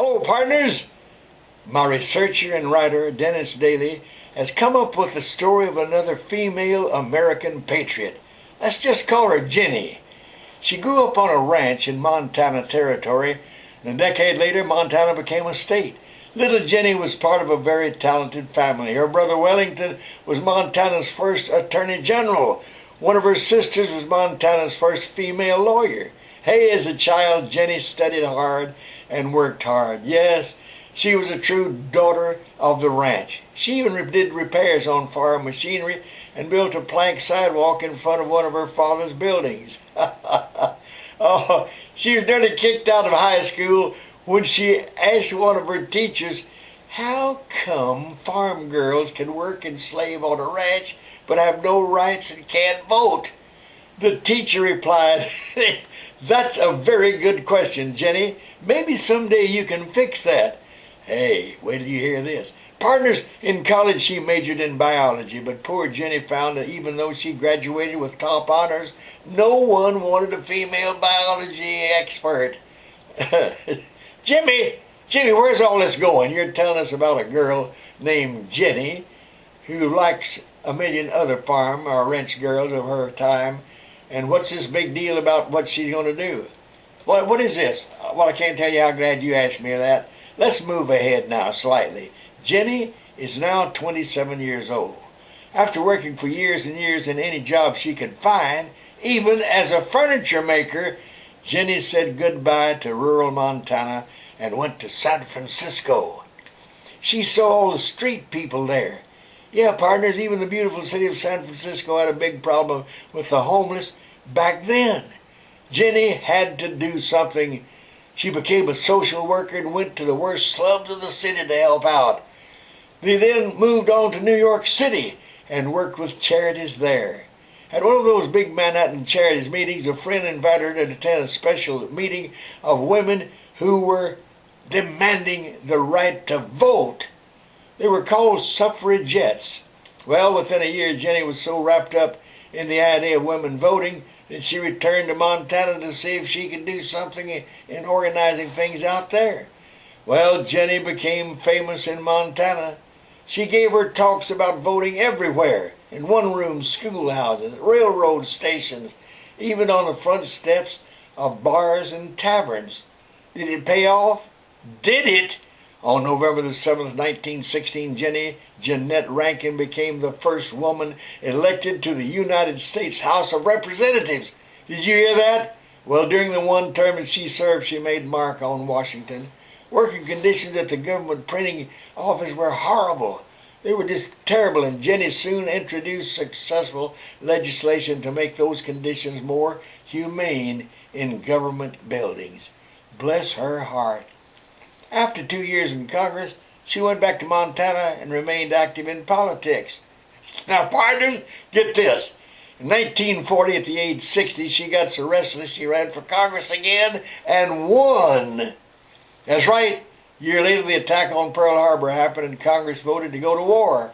Hello, partners! My researcher and writer, Dennis Daly, has come up with the story of another female American patriot. Let's just call her Jenny. She grew up on a ranch in Montana Territory, and a decade later, Montana became a state. Little Jenny was part of a very talented family. Her brother Wellington was Montana's first attorney general. One of her sisters was Montana's first female lawyer. Hey, as a child, Jenny studied hard and worked hard. Yes, she was a true daughter of the ranch. She even did repairs on farm machinery and built a plank sidewalk in front of one of her father's buildings. Oh, she was nearly kicked out of high school when she asked one of her teachers, how come farm girls can work and slave on a ranch but have no rights and can't vote? The teacher replied, that's a very good question, Jenny. Maybe someday you can fix that. Hey, wait till you hear this. Partners, in college she majored in biology, but poor Jenny found that even though she graduated with top honors, no one wanted a female biology expert. Jimmy, where's all this going? You're telling us about a girl named Jenny who likes a million other farm or ranch girls of her time, and what's this big deal about what she's going to do? What is this? Well, I can't tell you how glad you asked me that. Let's move ahead now slightly. Jenny is now 27 years old. After working for years and years in any job she could find, even as a furniture maker, Jenny said goodbye to rural Montana and went to San Francisco. She saw all the street people there. Yeah, partners, even the beautiful city of San Francisco had a big problem with the homeless back then. Jenny had to do something. She became a social worker and went to the worst slums of the city to help out. They then moved on to New York City and worked with charities there. At one of those big Manhattan charities meetings, a friend invited her to attend a special meeting of women who were demanding the right to vote. They were called suffragettes. Well, within a year, Jenny was so wrapped up in the idea of women voting that she returned to Montana to see if she could do something in organizing things out there. Well, Jenny became famous in Montana. She gave her talks about voting everywhere, in one-room schoolhouses, railroad stations, even on the front steps of bars and taverns. Did it pay off? Did it? On November the 7th, 1916, Jeanette Rankin became the first woman elected to the United States House of Representatives. Did you hear that? Well, during the one term that she served, she made mark on Washington. Working conditions at the government printing office were horrible. They were just terrible, and Jenny soon introduced successful legislation to make those conditions more humane in government buildings. Bless her heart. After 2 years in Congress, she went back to Montana and remained active in politics. Now, partners, get this. In 1940, at the age of 60, she got so restless she ran for Congress again and won. That's right. A year later, the attack on Pearl Harbor happened and Congress voted to go to war.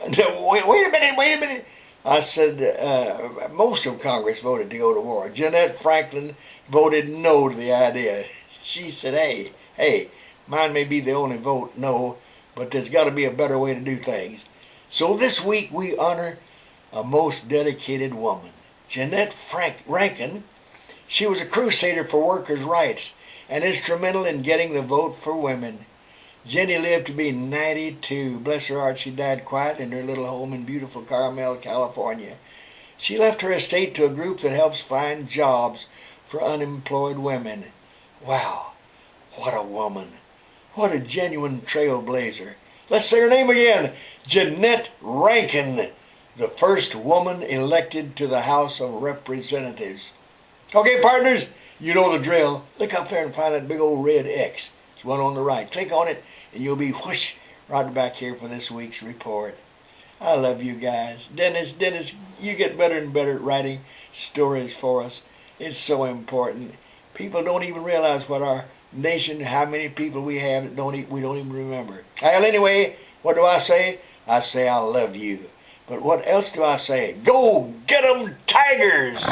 Wait a minute. I said most of Congress voted to go to war. Jeanette Franklin voted no to the idea. She said, hey, mine may be the only vote no, but there's got to be a better way to do things. So this week we honor a most dedicated woman, Jeanette Rankin. She was a crusader for workers' rights and instrumental in getting the vote for women. Jenny lived to be 92. Bless her heart, she died quiet in her little home in beautiful Carmel, California. She left her estate to a group that helps find jobs for unemployed women. Wow, what a woman. What a genuine trailblazer. Let's say her name again. Jeanette Rankin, the first woman elected to the House of Representatives. Okay, partners, you know the drill. Look up there and find that big old red X. It's one on the right. Click on it and you'll be whoosh right back here for this week's report. I love you guys. Dennis, you get better and better at writing stories for us. It's so important. People don't even realize what our nation, how many people we have that we don't even remember. Well, anyway, what do I say? I say I love you. But what else do I say? Go get 'em, Tigers!